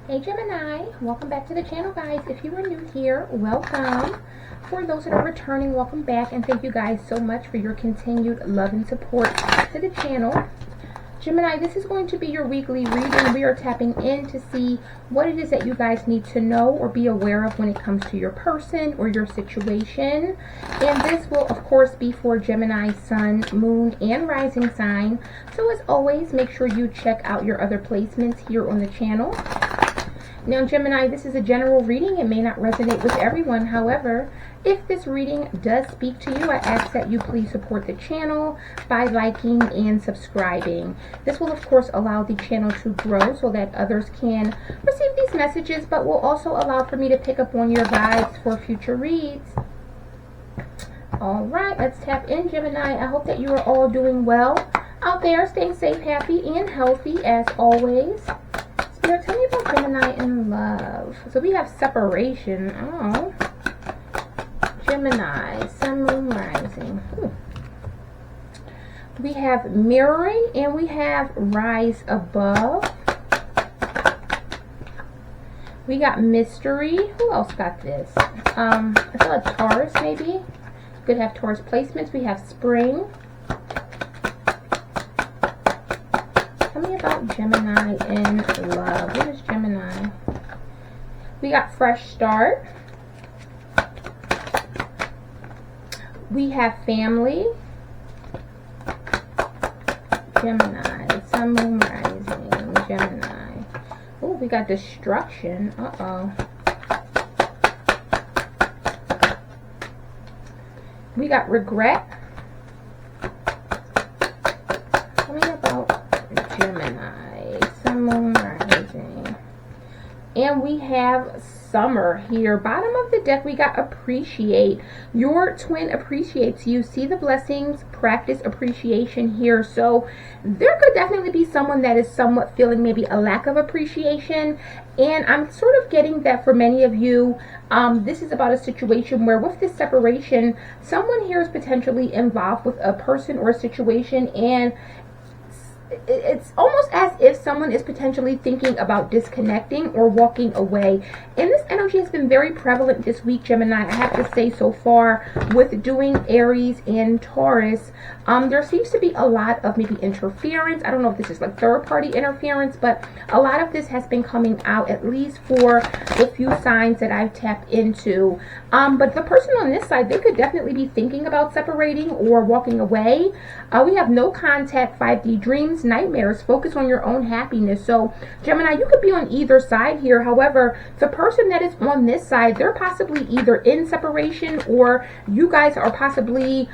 Hey Gemini, welcome back to the channel, guys. If you are new here, welcome. For those that are returning, welcome back, and thank you guys so much for your continued love and support to the channel. Gemini, this is going to be your weekly reading. We are tapping in to see what it is that you guys need to know or be aware of when it comes to your person or your situation. And this will, of course, be for Gemini, Sun, Moon, and Rising sign. So as always, make sure you check out your other placements here on the channel. Now, Gemini, this is a general reading. It may not resonate with everyone. However, if this reading does speak to you, I ask that you please support the channel by liking and subscribing. This will, of course, allow the channel to grow so that others can receive these messages, but will also allow for me to pick up on your vibes for future reads. All right, let's tap in, Gemini. I hope that you are all doing well out there, staying safe, happy, and healthy as always. Spirit, tell me about Gemini in love. So we have separation. Oh. Gemini, Sun, Moon, Rising. We have mirroring and we have rise above. We got mystery. Who else got this? I feel like Taurus maybe. Could have Taurus placements. We have spring. Tell me about Gemini in love. What is Gemini? We got fresh start. We have family. Gemini, Sun, Moon, Rising, Gemini. Oh, we got destruction. Uh-oh. We got regret. Tell me about Gemini, Sun, Moon, Rising. And we have summer here. Bottom of the deck, we got appreciate. Your twin appreciates you. See the blessings, practice appreciation here. So there could definitely be someone that is somewhat feeling maybe a lack of appreciation. And I'm sort of getting that for many of you, this is about a situation where with this separation, someone here is potentially involved with a person or a situation, and it's almost as if someone is potentially thinking about disconnecting or walking away. And this energy has been very prevalent this week, Gemini, I have to say so far, with doing Aries and Taurus. There seems to be a lot of maybe interference. I don't know if this is like third-party interference, but a lot of this has been coming out, at least for the few signs that I've tapped into. But the person on this side, they could definitely be thinking about separating or walking away. We have no contact, 5D dreams, nightmares, focus on your own happiness. So Gemini, you could be on either side here. However, the person that is on this side, they're possibly either in separation or you guys are possibly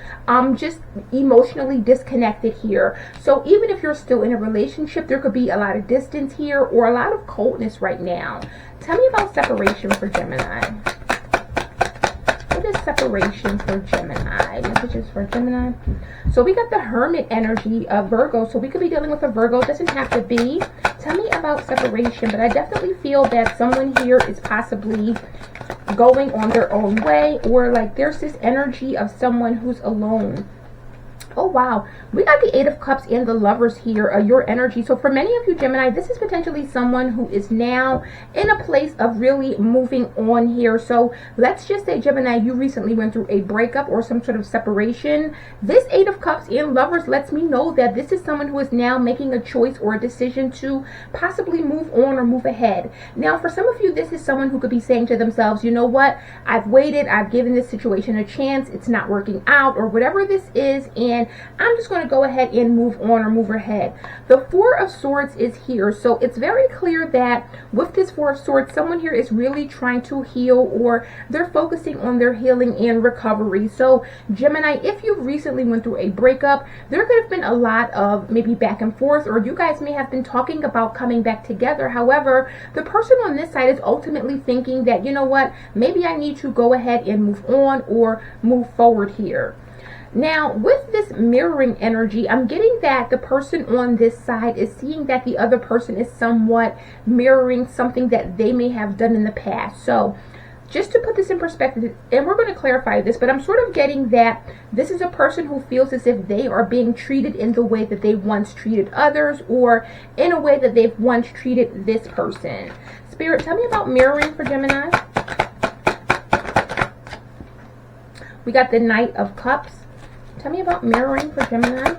just emotionally disconnected here. So even if you're still in a relationship, there could be a lot of distance here or a lot of coldness right now. Tell me about separation for Gemini. What is separation for Gemini? Messages for Gemini. So we got the Hermit energy of Virgo. So we could be dealing with a Virgo. It doesn't have to be. Tell me about separation. But I definitely feel that someone here is possibly going on their own way, or like there's this energy of someone who's alone. Oh wow, we got the Eight of Cups and the Lovers here, your energy. So for many of you, Gemini, this is potentially someone who is now in a place of really moving on here. So let's just say, Gemini, you recently went through a breakup or some sort of separation. This Eight of Cups and Lovers lets me know that this is someone who is now making a choice or a decision to possibly move on or move ahead. Now, for some of you, this is someone who could be saying to themselves, you know what, I've waited, I've given this situation a chance, it's not working out, or whatever this is, and I'm just going to go ahead and move on or move ahead. The Four of Swords is here. So it's very clear that with this Four of Swords, someone here is really trying to heal, or they're focusing on their healing and recovery. So Gemini, if you recently went through a breakup, there could have been a lot of maybe back and forth, or you guys may have been talking about coming back together. However, the person on this side is ultimately thinking that, you know what, maybe I need to go ahead and move on or move forward here. Now, with this mirroring energy, I'm getting that the person on this side is seeing that the other person is somewhat mirroring something that they may have done in the past. So just to put this in perspective, and we're going to clarify this, but I'm sort of getting that this is a person who feels as if they are being treated in the way that they once treated others, or in a way that they've once treated this person. Spirit, tell me about mirroring for Gemini. We got the Knight of Cups. Tell me about mirroring for Gemini.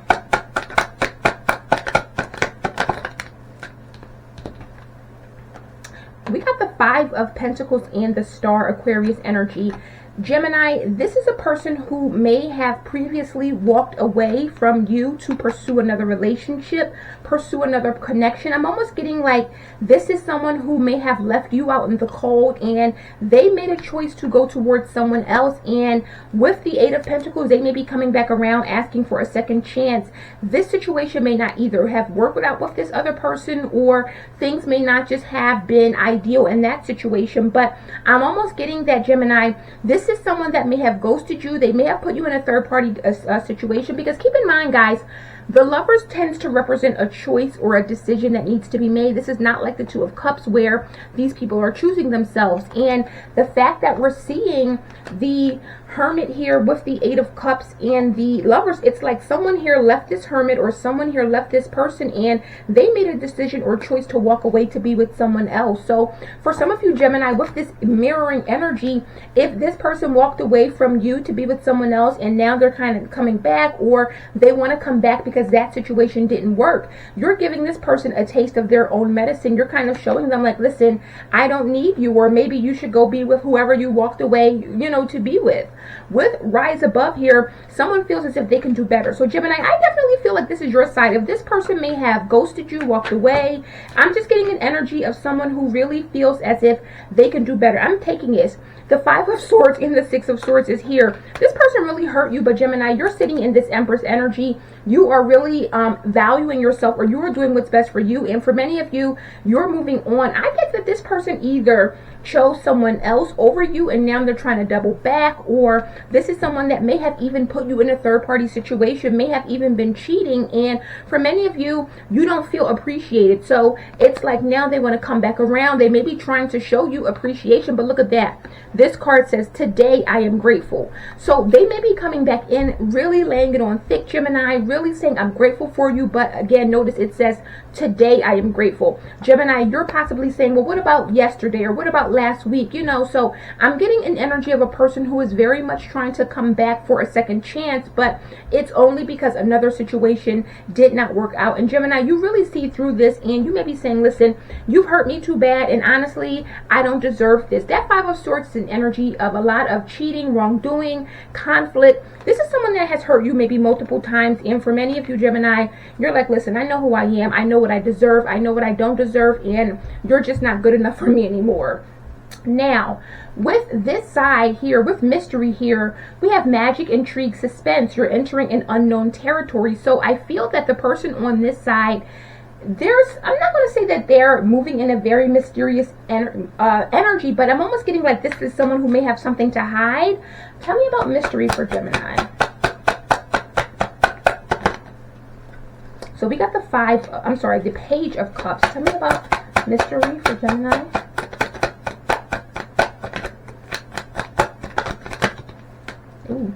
We got the Five of Pentacles and the Star, Aquarius energy. Gemini, this is a person who may have previously walked away from you to pursue another relationship, pursue another connection. I'm almost getting like this is someone who may have left you out in the cold and they made a choice to go towards someone else. And with the Eight of Pentacles, they may be coming back around asking for a second chance. This situation may not either have worked out with this other person, or things may not just have been ideal in that situation. But I'm almost getting that, Gemini, this is someone that may have ghosted you. They may have put you in a third-party situation, because keep in mind, guys, the Lovers tends to represent a choice or a decision that needs to be made. This is not like the Two of Cups where these people are choosing themselves. And the fact that we're seeing the Hermit here with the Eight of Cups and the Lovers, it's like someone here left this Hermit, or someone here left this person, and they made a decision or choice to walk away to be with someone else. So for some of you, Gemini, with this mirroring energy, if this person walked away from you to be with someone else and now they're kind of coming back, or they want to come back because that situation didn't work, you're giving this person a taste of their own medicine. You're kind of showing them like, listen, I don't need you, or maybe you should go be with whoever you walked away, you know, to be with. With Rise Above here, someone feels as if they can do better. So Gemini, I definitely feel like this is your side. If this person may have ghosted you, walked away, I'm just getting an energy of someone who really feels as if they can do better. I'm taking this. The Five of Swords and the Six of Swords is here. This person really hurt you, but Gemini, you're sitting in this Empress energy. You are really valuing yourself, or you are doing what's best for you. And for many of you, you're moving on. I get that this person either chose someone else over you and now they're trying to double back, or this is someone that may have even put you in a third-party situation, may have even been cheating, and for many of you, you don't feel appreciated. So it's like now they want to come back around. They may be trying to show you appreciation, but look at that. This card says, today I am grateful. So they may be coming back in, really laying it on thick, Gemini, really saying, I'm grateful for you. But again, notice it says, today I am grateful. Gemini, you're possibly saying, well, what about yesterday, or what about last week? You know, so I'm getting an energy of a person who is very much trying to come back for a second chance, but it's only because another situation did not work out. And Gemini, you really see through this, and you may be saying, listen, you've hurt me too bad, and honestly, I don't deserve this. That Five of Swords is an energy of a lot of cheating, wrongdoing, conflict. This is someone that has hurt you maybe multiple times, and for many of you, Gemini, you're like, listen, I know who I am, I know what I deserve, I know what I don't deserve, and you're just not good enough for me anymore. Now, with this side here, with mystery here, we have magic, intrigue, suspense. You're entering an unknown territory. So I feel that the person on this side, I'm not going to say that they're moving in a very mysterious energy, but I'm almost getting like this is someone who may have something to hide. Tell me about mystery for Gemini. So we got the Page of Cups. Tell me about mystery for Gemini. Ooh.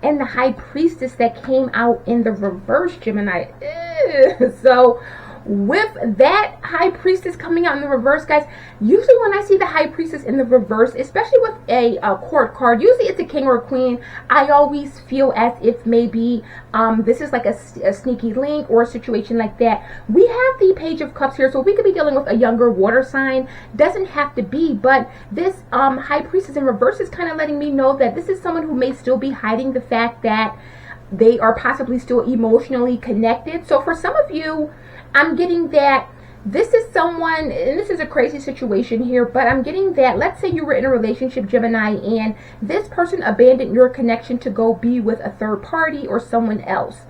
And the High Priestess that came out in the reverse, Gemini. Ew. So with that High Priestess coming out in the reverse, guys, usually when I see the High Priestess in the reverse, especially with a court card, usually it's a king or a queen, I always feel as if maybe this is like a sneaky link or a situation like that. We have the Page of Cups here, so we could be dealing with a younger water sign. Doesn't have to be, but this High Priestess in reverse is kind of letting me know that this is someone who may still be hiding the fact that they are possibly still emotionally connected. So for some of you, I'm getting that this is someone, and this is a crazy situation here, but I'm getting that, let's say you were in a relationship, Gemini, and this person abandoned your connection to go be with a third party or someone else.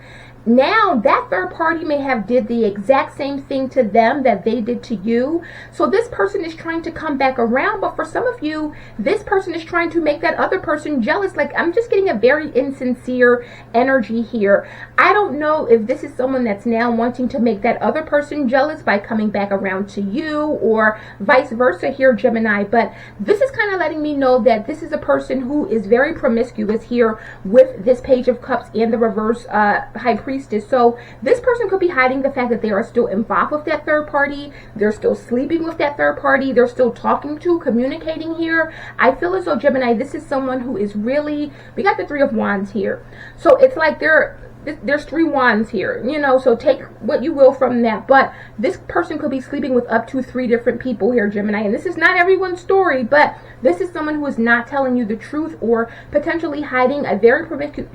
now that third party may have did the exact same thing to them that they did to you. So this person is trying to come back around, but for some of you, this person is trying to make that other person jealous. Like, I'm just getting a very insincere energy here. I don't know if this is someone that's now wanting to make that other person jealous by coming back around to you, or vice versa here, Gemini, but this is kind of letting me know that this is a person who is very promiscuous here with this Page of Cups and the reverse High Priestess. So this person could be hiding the fact that they are still involved with that third party. They're still sleeping with that third party. They're still talking to, communicating here. I feel as though, Gemini, this is someone who is really, we got the Three of Wands here. So it's like there's 3 wands here, you know, so take what you will from that. But this person could be sleeping with up to 3 different people here, Gemini. And this is not everyone's story, but this is someone who is not telling you the truth, or potentially hiding a very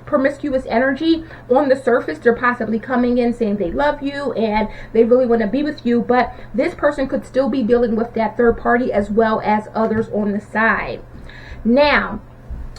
promiscuous energy on the surface. They're possibly coming in saying they love you and they really want to be with you, but this person could still be dealing with that third party as well as others on the side. Now,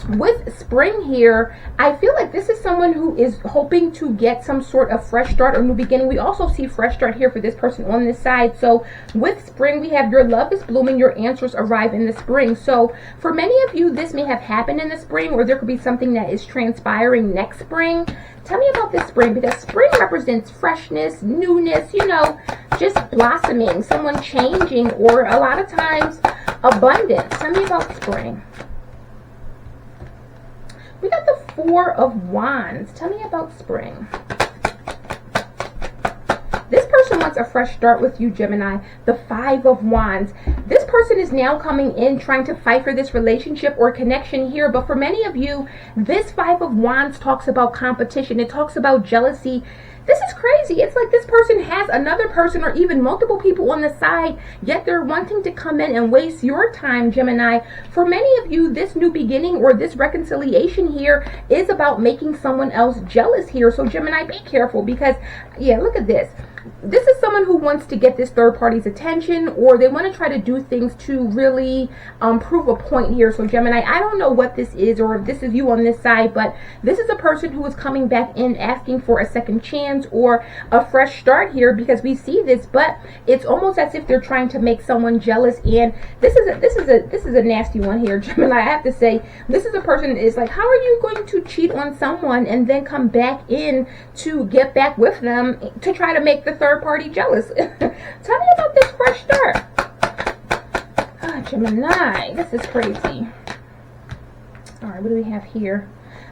with spring here, I feel like this is someone who is hoping to get some sort of fresh start or new beginning. We also see fresh start here for this person on this side. So with spring, we have your love is blooming, your answers arrive in the spring. So for many of you, this may have happened in the spring, or there could be something that is transpiring next spring. Tell me about this spring, because spring represents freshness, newness, you know, just blossoming, someone changing, or a lot of times abundance. Tell me about spring. We got the Four of Wands. Tell me about spring. This person wants a fresh start with you, Gemini. The Five of Wands. This person is now coming in trying to fight for this relationship or connection here. But for many of you, this Five of Wands talks about competition. It talks about jealousy. This is crazy. It's like this person has another person or even multiple people on the side, yet they're wanting to come in and waste your time, Gemini. For many of you, this new beginning or this reconciliation here is about making someone else jealous here. So Gemini, be careful, because, yeah, look at this. This is someone who wants to get this third party's attention, or they want to try to do things to really prove a point here. So Gemini, I don't know what this is, or if this is you on this side, but this is a person who is coming back in asking for a second chance or a fresh start here, because we see this, but it's almost as if they're trying to make someone jealous. And this is a nasty one here, Gemini. I have to say, this is a person is like, how are you going to cheat on someone and then come back in to get back with them to try to make the third party jealous? Tell me about this fresh start. Gemini, this is crazy. All right, what do we have here?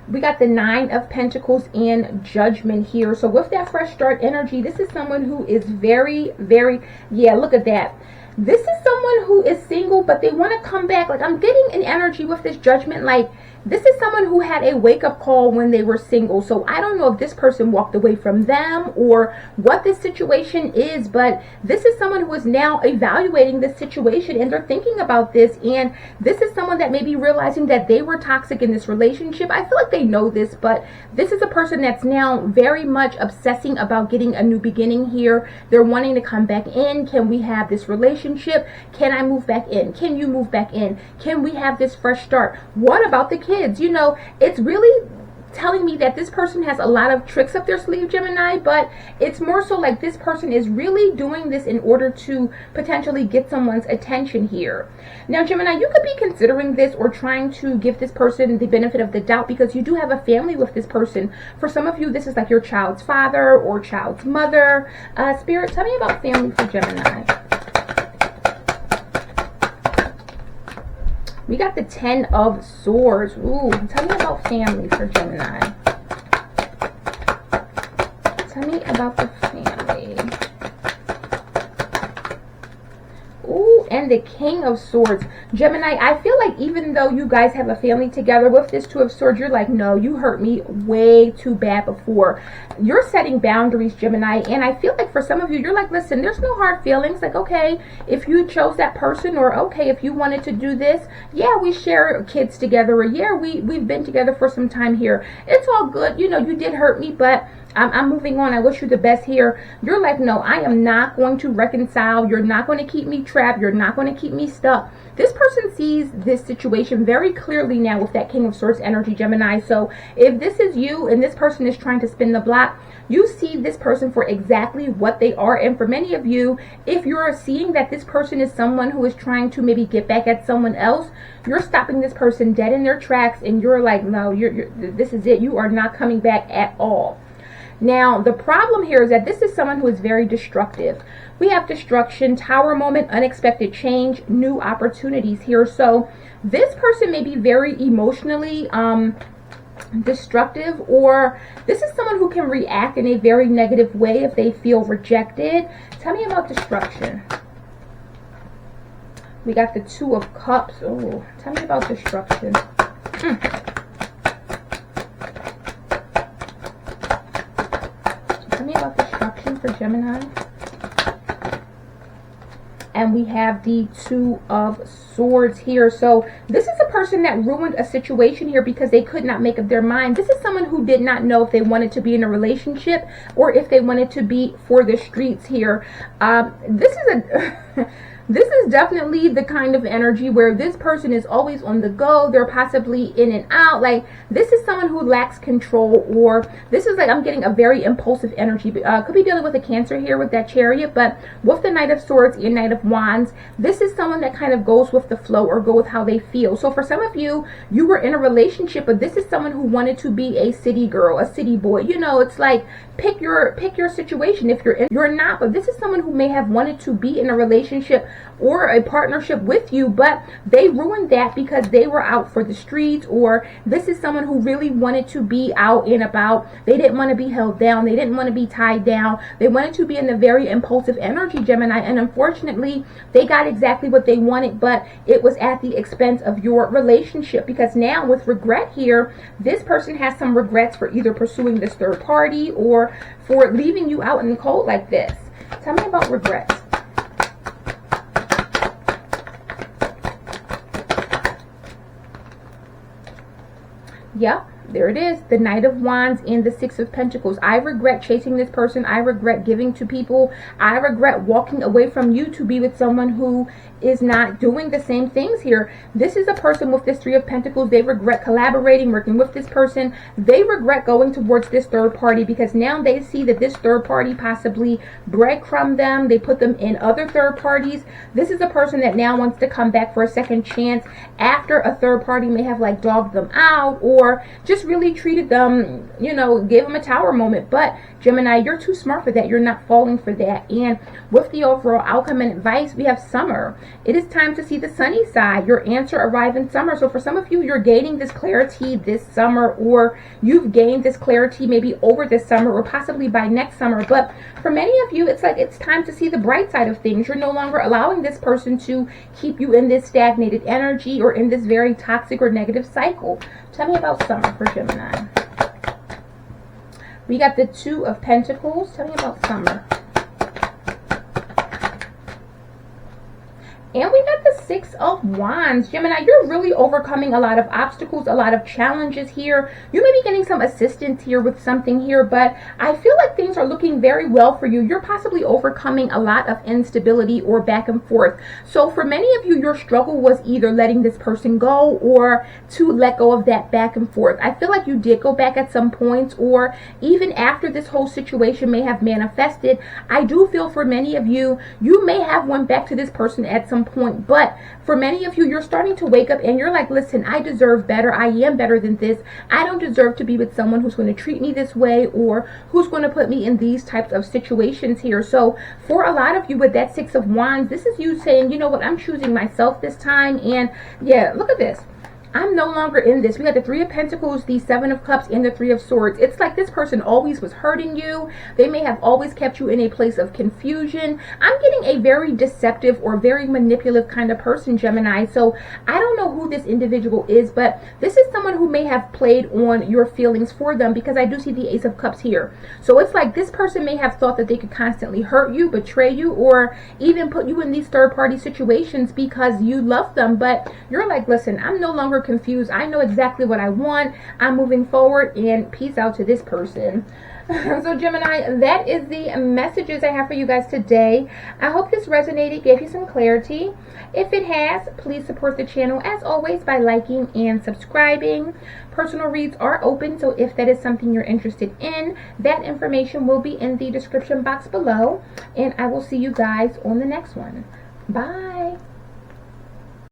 We got the Nine of Pentacles and Judgment here. So with that fresh start energy, this is someone who is very, very, yeah, look at that. This is someone who is single, but they want to come back. Like, I'm getting an energy with this Judgment, like this is someone who had a wake-up call when they were single. So I don't know if this person walked away from them or what this situation is, but this is someone who is now evaluating this situation and they're thinking about this. And this is someone that may be realizing that they were toxic in this relationship. I feel like they know this, but this is a person that's now very much obsessing about getting a new beginning here. They're wanting to come back in. Can we have this relationship? Can I move back in? Can you move back in? Can we have this fresh start? What about the kids? You know, it's really telling me that this person has a lot of tricks up their sleeve, Gemini, but it's more so like this person is really doing this in order to potentially get someone's attention here. Now, Gemini, you could be considering this or trying to give this person the benefit of the doubt, because you do have a family with this person. For some of you, this is like your child's father or child's mother. Spirit, tell me about family for Gemini. We got the Ten of Swords. Ooh, tell me about family for Gemini. Tell me about the family. Ooh, and the King of Swords. Gemini, I feel like even though you guys have a family together, with this Two of Swords, you're like, no, you hurt me way too bad before. You're setting boundaries, Gemini, and I feel like for some of you, you're like, listen, there's no hard feelings. Like, okay, if you chose that person, or okay, if you wanted to do this, yeah, we share kids together, or yeah, we've been together for some time here. It's all good. You know, you did hurt me, but I'm moving on. I wish you the best here. You're like, no, I am not going to reconcile. You're not going to keep me trapped. You're not going to keep me stuck. This person sees this situation very clearly now with that King of Swords energy, Gemini. So if this is you and this person is trying to spin the block, you see this person for exactly what they are. And for many of you, if you're seeing that this person is someone who is trying to maybe get back at someone else, you're stopping this person dead in their tracks, and you're like, no, this is it. You are not coming back at all. Now, the problem here is that this is someone who is very destructive. We have destruction, tower moment, unexpected change, new opportunities here. So this person may be very emotionally destructive, or this is someone who can react in a very negative way if they feel rejected. Tell me about destruction. We got the Two of Cups. Oh, tell me about destruction. Tell me about destruction for Gemini. And we have the Two of Swords here. So this is a person that ruined a situation here because they could not make up their mind. This is someone who did not know if they wanted to be in a relationship or if they wanted to be for the streets here. This is a... This is definitely the kind of energy where this person is always on the go. They're possibly in and out. Like, this is someone who lacks control, or this is like, I'm getting a very impulsive energy. Could be dealing with a Cancer here with that Chariot, but with the Knight of Swords and Knight of Wands, this is someone that kind of goes with the flow or go with how they feel. So for some of you, you were in a relationship, but this is someone who wanted to be a city girl, a city boy. You know, it's like, pick your situation. If you're in, you're not, but this is someone who may have wanted to be in a relationship or a partnership with you, but they ruined that because they were out for the streets. Or this is someone who really wanted to be out and about. They didn't want to be held down. They didn't want to be tied down. They wanted to be in a very impulsive energy, Gemini, and unfortunately they got exactly what they wanted, but it was at the expense of your relationship. Because now with regret here, this person has some regrets for either pursuing this third party or for leaving you out in the cold like this. Tell me about regrets. Yep, there it is. The Knight of Wands and the Six of Pentacles. I regret chasing this person. I regret giving to people. I regret walking away from you to be with someone who is not doing the same things here. This is a person with this Three of Pentacles. They regret collaborating, working with this person. They regret going towards this third party because now they see that this third party possibly breadcrumbed them. They put them in other third parties. This is a person that now wants to come back for a second chance after a third party may have like dogged them out or just really treated them, you know, gave them a tower moment. But Gemini, you're too smart for that. You're not falling for that. And with the overall outcome and advice, we have summer. It is time to see the sunny side. Your answer arrived in summer. So for some of you, you're gaining this clarity this summer, or you've gained this clarity maybe over this summer or possibly by next summer. But for many of you, it's like it's time to see the bright side of things. You're no longer allowing this person to keep you in this stagnated energy or in this very toxic or negative cycle. Tell me about summer for Gemini. We got the Two of Pentacles. Tell me about summer. And we got the Six of Wands. Gemini, you're really overcoming a lot of obstacles, a lot of challenges here. You may be getting some assistance here with something here, but I feel like things are looking very well for you. You're possibly overcoming a lot of instability or back and forth. So for many of you, your struggle was either letting this person go or to let go of that back and forth. I feel like you did go back at some points, or even after this whole situation may have manifested. I do feel for many of you, you may have went back to this person at some point, but for many of you, you're starting to wake up and you're like, listen, I deserve better. I am better than this. I don't deserve to be with someone who's going to treat me this way or who's going to put me in these types of situations here. So for a lot of you with that Six of Wands, this is you saying, you know what, I'm choosing myself this time. And yeah, look at this. I'm no longer in this. We got the Three of Pentacles, the Seven of Cups, and the Three of Swords. It's like this person always was hurting you. They may have always kept you in a place of confusion. I'm getting a very deceptive or very manipulative kind of person, Gemini. So I don't know who this individual is, but this is someone who may have played on your feelings for them, because I do see the Ace of Cups here. So it's like this person may have thought that they could constantly hurt you, betray you, or even put you in these third-party situations because you love them. But you're like, listen, I'm no longer longer confused. I know exactly what I want. I'm moving forward, and peace out to this person. So Gemini, that is the messages I have for you guys today. I hope this resonated, gave you some clarity. If it has, please support the channel as always by liking and subscribing. Personal reads are open, so if that is something you're interested in, that information will be in the description box below. And I will see you guys on the next one. Bye.